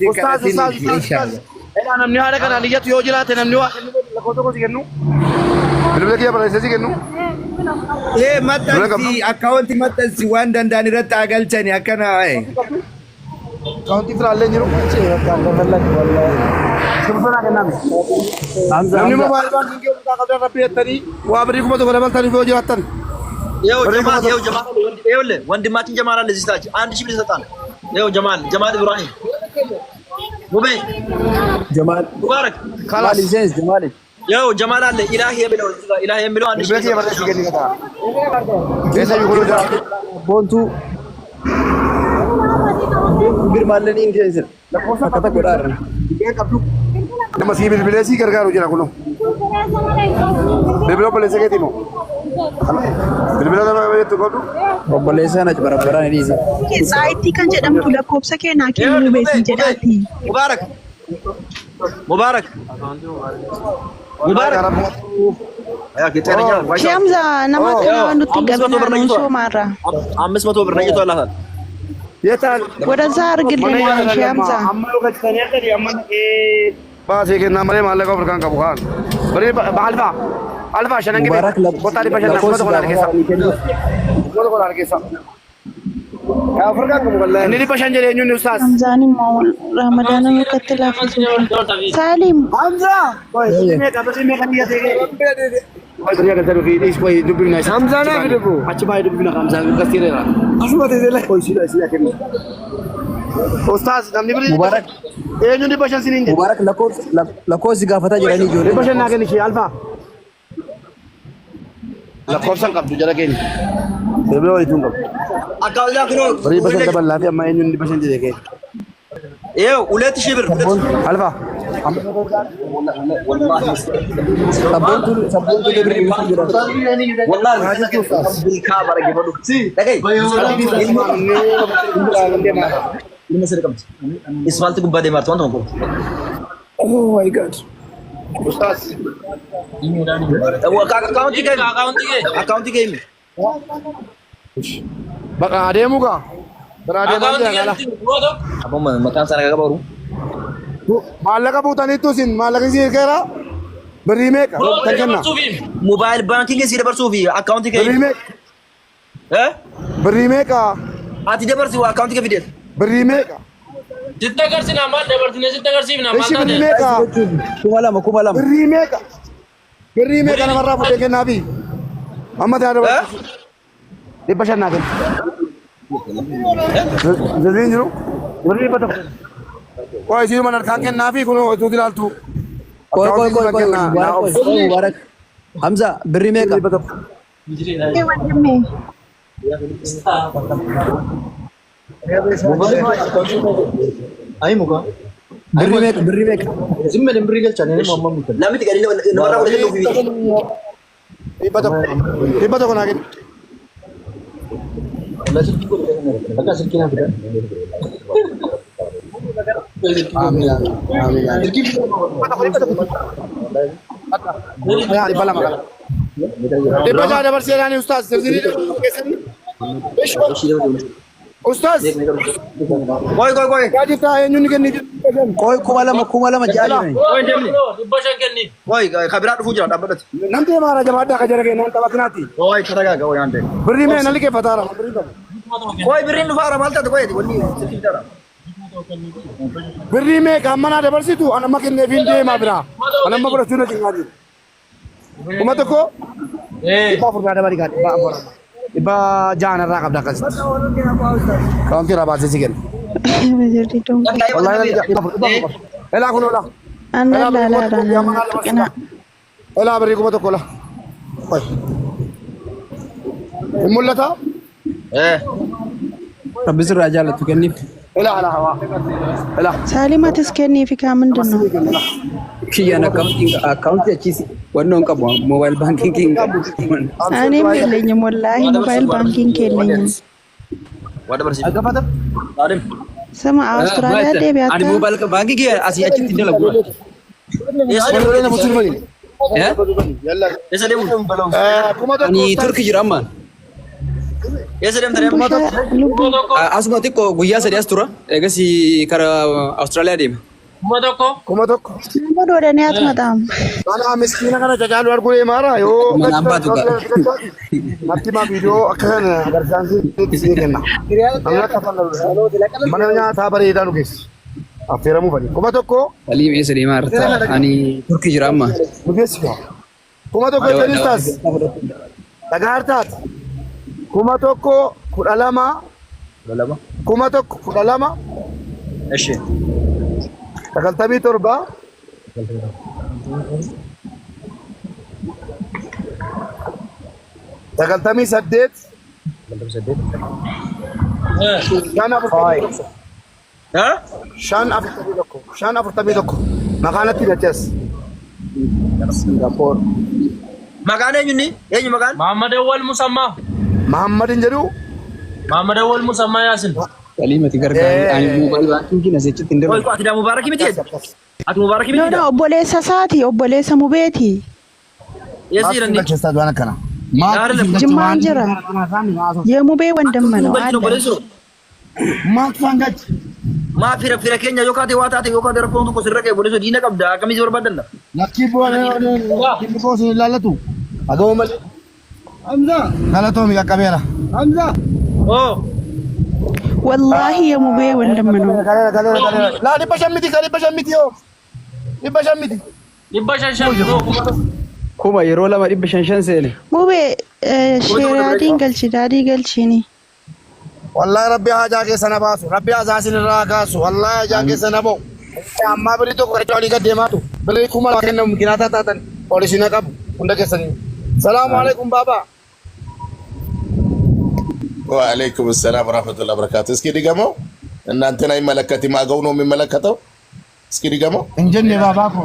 أستاذ أنا مني هذا كان نيجي يوجلات أنا مني واحد لكوتو كذي كنو بلبلك يا بلا سيسي كنو إيه متى أكاونتي متى سوان دنداني رتا أقل تاني أكنا إيه كاونتي في الله نيرو نمني موبايل بانكينج كيو كاكا ربي تاني وابريكم تو بلبل تاني في وجلاتن يو جمال يولي وندماتين جمال اللي زيتاج عندي شيء بيساتان يو جمال إبراهيم مبين جمال مبارك خلاص جمالي يو جمال الله إلهي يملو عندي بلبلك يا بلا سيسي كني كذا كيسا يقولوا ده بونتو برمالني إنجليزي كذا كورار nama si bilbila si gargaaru jira kuno bilbila balleessa keetiimo bilbila nama beektu qabdu obboleessa na barabaraan dhiise Saayitii kan jedhamtu lakkoofsa keenyaa kennuu beesin jedhaati. مبارك يا كتير يا Shamza nama kana nuti gabnaan soomarra. 500 ብር ነይቶ አላህ yetaan ወደዛ አርግልኝ Shamza. amma yoo gadi kan yakka amma baasee kennaa malee maallaqa of harkaan qabu kaan bari alfaa shanan gibee botaa dhibba shan kuma tokko laala keessa kuma tokko laala keessa yaa of harkaan qabu wallahi inni dhibba shan jedhee eenyuun ustaas Hamzaan immoo Ramadaan nutti laafisu. Salim Hamza meeqa basi meeqa niyya ta'e Adriya kan fi dis koi dubina Hamza na fidu achi bai dubina Hamza kasirera asuma te dele koi sila kenni ustaas namni bari Mubarak eenyuun dhibba shan siniin jedhe Mubarak lakkoofsi gaafataa jiranii ijoollee dhibba shan naa kenni ishee alfaa lakkoofsan qabdu jala keenya bilbila waliituun qabdu አካውንት ያክሮ bari dhibba shan dabalaa fi amma eenyuun dhibba shan jedhe keenya ይኸው 2000 ብር alfaa والله sabboontu lebri jira والله بالكاميرا جبلوا دقي اسفلت قبادي مارتو انتم oh my god ustaas هو اكاونتي جيم bakka adeemu kaa bara adeemaa jira kala apa makan sana kagak baru maallaqa buutaniittu isin maallaqa isin hirkeera birrii meeqa kan kenna موبايل بانكينج سي دبر سوفي اكاونتي birrii جيم meeqa ها birrii meeqa اتي دبر سي اكاونتي كفيديل birrii meeqa जितना कर सी ना मार डबरतीने जितना कर सी ना ishi मारता birrii है meeqa kuma lama birrii meeqa namarraa fudhee kennaafi amma taa dabar dhibba shan naa kenna zazeen jiru birrii dhibba tokko waa isiin mana harkaan kennaafi kun utuu ilaaltu koy Mubarak Hamza birri meeqa dhibba tokko wandime birri meeqa لا متي قال لي نمر ولا في dhibba tokko naa kenna dhibba lama kana dhibba jaha dabarseedhaani ustaas sirsirii keessanii ustaas कोई gaajibtaa eenyuun kenni koy kuma lama jaalani दिब्बा शंकरनी कोई खबरात फुजरा डबडत namtee maara jabaadhaa ka jara keenyaan taphakinaati कोई खरगा कोई आंटे birrii mee nalli keeffataara birrii qabu कोई बिरिन फारा मालता कोई वनी सिटी दरा birrii meeqa amma naa dabarsitu anamma kenneefiin deemaa biraa anamma fudhachuu na cingaa jiru kuma tokko dhibba afur naa dabalii kaa dhibba afur dhibba jahan irraa qabda akkasitti kawanti irraa baasee si kenna wallahi dhibba afur elaa kun ola anna lalaadhaan tuqina elaa birrii kuma tokko ola hin mul'ata ايه rabbi sirraa jaalatu kenniif elaa elaa hawaa elaa Saalimatis kenniifi kaa mindin no kiyyaan akkaawuntii achiis wannoon qabu moobaayil baankingii qabu ani keelleenyum wallaahi mobaayil baankiin keelleenyum वादा बरसी agafata सालिम sama Awustiraaliyaa ani deebi'atta moobaayil baankingii asii achitti dalagu waliin musul bani ايش اللي kuma tokko ani turki jira ammaan Eessa deemta deema? Kuma tokko. Asuma xiqqoo guyyaa sadii as tura. Eegas karaa Awustiraaliyaa deema. Kuma tokko. Kuma tokko. Nama doodanii atuma ta'amu. Mana miskiina kana jajaalu arguu deemaara yoo Mana abbaatu ga'a. natti ma viidiyoo akka kana gargaarsi itti kenna. Namni akka mana nyaataa bareedaa nu geessi. Affeeramuu fadi. Kuma tokko Walii eessa deemaa jirta? Ani Turkii jira amma. nu geessi kaa. Kuma tokko jechanis taas. Dhagaa taat. Kuma tokko 12. Kuma tokko 12. Eshi. 97. 98. Ha? Shan afurtamii tokko. Maqaanatti dachas. Maqaan eenyunni? Eenyu maqaan? Muhammad Awwal Musammaa. Mahammadin jedhu Muhammad Awwal Musammaa Yaasin. Walii mati gargaara. Ani mobaayil baankii na sechitti hin Oi, darbu. ko ati daa Mubaarakii miti? Ati Mubaarakii miti? Doodoo obboleessa isaati obboleessa mubeeti. Eessa jiranni? galcheessaa du'an akkana. Jimmaan jira. Yemubee wandammanoo Kun adda. boleessoo. Maaltu isaan galche? Maa fira keenya yoo kaate waa taate yoo kaate rakkoon tokko sirra kee boleessoo diina qabda akkamitti barbaadanna? Lakkii bu'aan sin ilaallatu. Agama malee. Hamza. Galatoomi qaqqabeera. Hamza. Oo. Wallaahi yemubee wandammanoo. Laa 500 miti yoo. 500 miti. 500. Kuma yeroo lama 500 seene. Mubee sheeraadiin galchi daadii galchiini. Wallahi rabbi hajaa keessa na baasu. Rabbi azaasin irraa kaasu. Wallahi hajaa keessa na ba'u. Amma birrii tokko irratti olii gad deemaatu. Birrii kuma lama kennamu kinaataa taatan poolisii na qabu. Hunda keessanii. Salaamu alaikum baabaa. وعليكم السلام ورحمة الله وبركاته. اسكي ديجامو ان انت ناي ملكتي ما غونو من ملكته اسكي ديجامو Injenne baabaa ko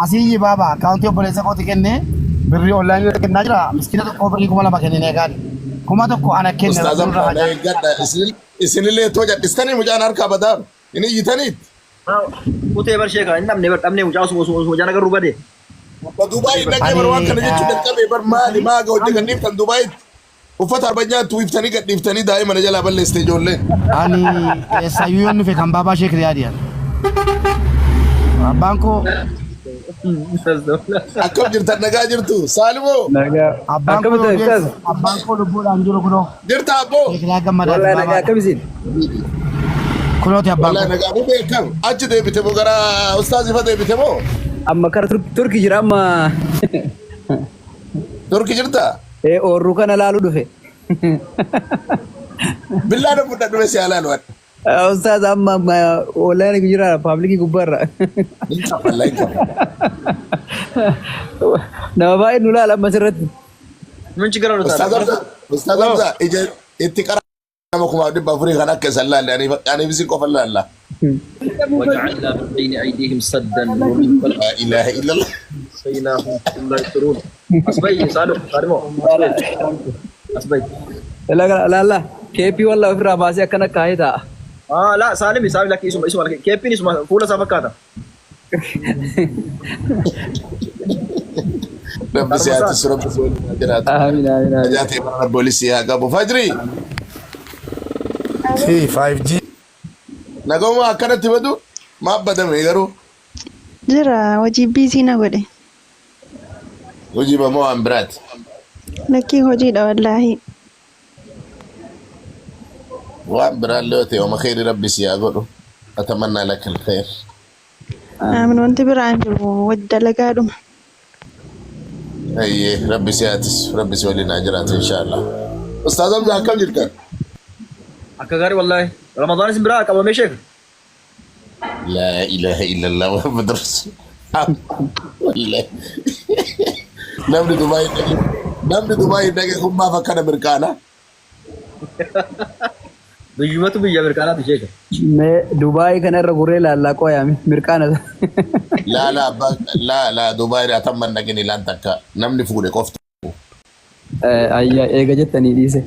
asiyyi baabaa akaawuntii obboleessa kooti kenne birrii onlaayinii irra kennaa jira. Miskiina tokko birrii kuma lama kennine gaari. Kuma tokko ana kenne. استاذ لا يقد اسن اللي توجد استني مجان اركب دار اني يتنيت Utee bar sheekaa inni namni dhabnee mucaa osoo jaana garuu badee. دبي دقي مروان كان يجي دقي بر مالي ما قود كان كان دبي وفتح بنيات ويفتني قد يفتني دائما جلا بل استيجون لين Ani sayyuu yoon dhufe kan baabaa sheek riyaadiyan. Abbaan koo اكم جرت نغا جرتو سالمو abbaan koo lubbuudhaan jiru kunoo. جرت ابو Sheek riyaa gammadaa Wallahi nagaa baabaa. akkamisin? Kunooti abbaan والله koo. نغا ابو بكم اجي دي بيتمو غرا استاذ فدي بيتمو Amma kara Turkii jira amma. تركي جرتا Oorruu kana laaluu dhufe. بالله نبدا دبي سيالان وات Ustaaz amma online jira publikii gubbaarra. والله يكفى Nama baay'ee nu laala amma asirratti. Min ci gara استاذ حمزه اجي اتقرا نمكم دبا فريق انا كسلال يعني بيسي قفل الله وجعلنا من بين ايديهم سدا ومن خلفهم لا اله الا الله عصيناهم لا يبصرون. Asbay Saalum Saalimo. Asbay. Laalla keeppii walaa ofirraa baasee akkana kaa'ee taa'a. La Saalimi Saalimi lakki isuma lakki keeppiin isuma fuula isaa fakkaata. رب سياتي رب جرات Amiin amiin amiin. جاتي رب بوليسي يا ابو فجري Si 5G. نقوم اكنت بدو ما بدا ميغرو Jira hojii biizii na godhe. وجيب مو امبرات Lakkii hojiidha wallaahi. وامبرات لوتي وما خير ربي سياغو اتمنى لك الخير Aamin wanti biraan jiru wajji dalagaadhuma. اي ربي سياتس ربي سولينا اجرات ان شاء الله استاذ حمزه كم جرت Akka gaarii wallaahi. Ramadaan isin biraa qabamee sheeka. لا اله الا الله محمد رسول والله نمني دبي دقي هم ما فكنا مركانا Biyyumatu biyya Ameerikaanaati sheeka. Mee Dubaayii kana irra gurree laallaa qoyaami mirqaana. لا دبي اتمنى نقني لان تكا نمني فودي قفت Ayyaa eega jettanii dhiise.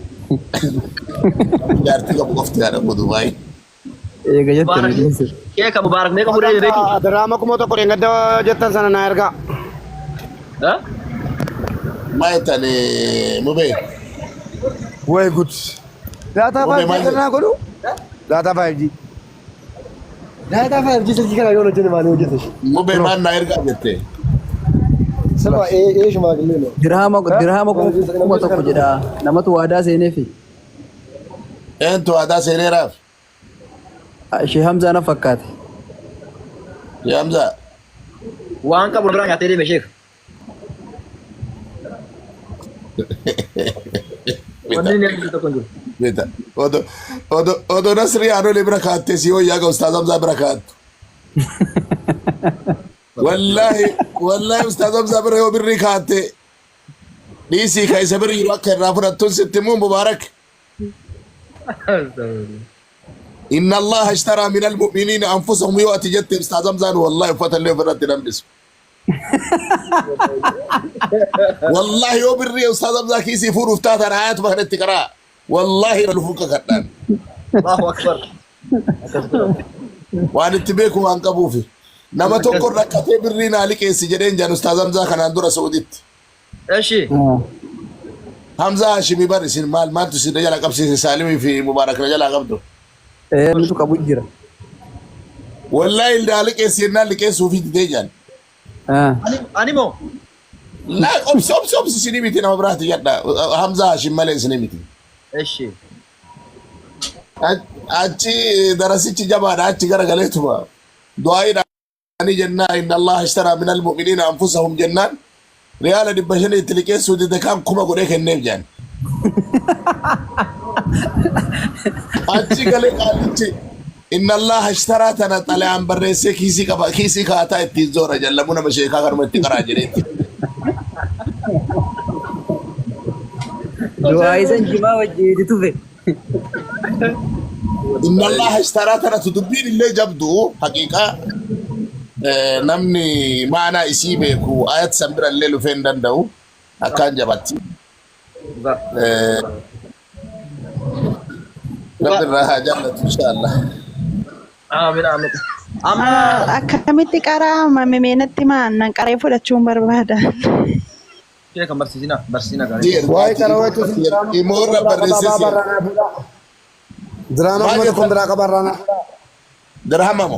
جارتي ابو قفت يا ابو دبي Eega jettanii dhiise. Keeka Mubaarak meeqa fuudhee beeki? Daraama kuma tokko dhengadda jettan sana na ergaa. Ha? ما يتاني مبين Way good. Data Mube 5G maal kana godhu. Data 5G. Data 5G silkii kana yoo hojjete maali hojjete? Mube maan na ergaa jettee. Saba shumaagillee no. Dirhama kuma tokko jedha namatu waadaa seenee fi Eentu aadaa seeneeraaf. Shee Hamzaa na fakkaate. Hamza. Waan qabu biraan nyaatee deeme sheek. Wanni inni akka tokko jiru. Beta. Odo Nasri Anole bira kaatte si yoo yaaga Ustaaz Hamza bira kaattu. Wallahi Ustaaz Hamza bira yoo birri kaatte. Dhiisii ka isa bira yeroo akka irraa fudhattuun sitti immoo mubaarak. إن الله اشترى من المؤمنين أنفسهم يؤتي جت أستاذ زمزان والله فتى فرت نمس والله يوبري أستاذ زمزان كيسي فور افتات أنا آيات ما كانت تقرأ والله نلفوك كتان الله أكبر. وأنا تبيك وأنك بوفي نما تذكر ركعتي برينا عليك سجدين جان أستاذ زمزان كان عندنا سعوديت إيش؟ حمزة هاشمي بارس مال ما تسير رجال قبسي سالمي في مبارك رجال قبضه nutu qabu jira. والله اللي عليك سيرنا لك سوفي تيجان أنيمو. لا أبس سينيمتي أنا براتي يدا حمزة هاشم مالك سينيمتي إيش؟ أتي دراسي تجابان أتي كرا قلتوا دعائنا أني جنة إن الله اشترى من المؤمنين أنفسهم جنان ريال دبشان يتلقى سودي دكان كم أقول لك النيم جان أتي قالت إن الله اشترى تنا طلع عن بريسة كيسي كاتا التيزورة جلمونا مشيكا كرمتي كراجريت Du'aayisan jimaa wajjiitu tufe. إن الله اشترى تنا تدبين اللي جبدو حقيقة نمني معنا إسيبكو آيات سمبر الليل فين دندو أكان جبتي نبي راها جنة إن شاء الله آمين آمين. Akkamitti qaraa mimeenatti maannan qaree fudhachuun barbaada. Sheek barsiisina gaarii. دير Waa'ee qarawweetu إمور برسيسي Dirhama kuma tokko biraa qabarraana. درهمه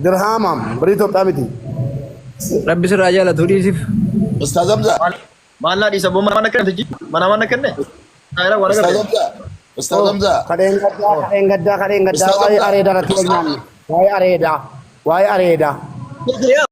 Dirhamam birii Itoophiyaa miti. Rabbi sirraa jaalatu dhiisif. أستاذ حمزة Maal naa dhiisa boo mana kenne tijji mana kenne. Ayira wara أستاذ gabe. حمزة أستاذ حمزة Kadeen gaddaa Ustaz waa'ee areedaa irratti wal nyaanne. Waa'ee areedaa. Sheek yaa.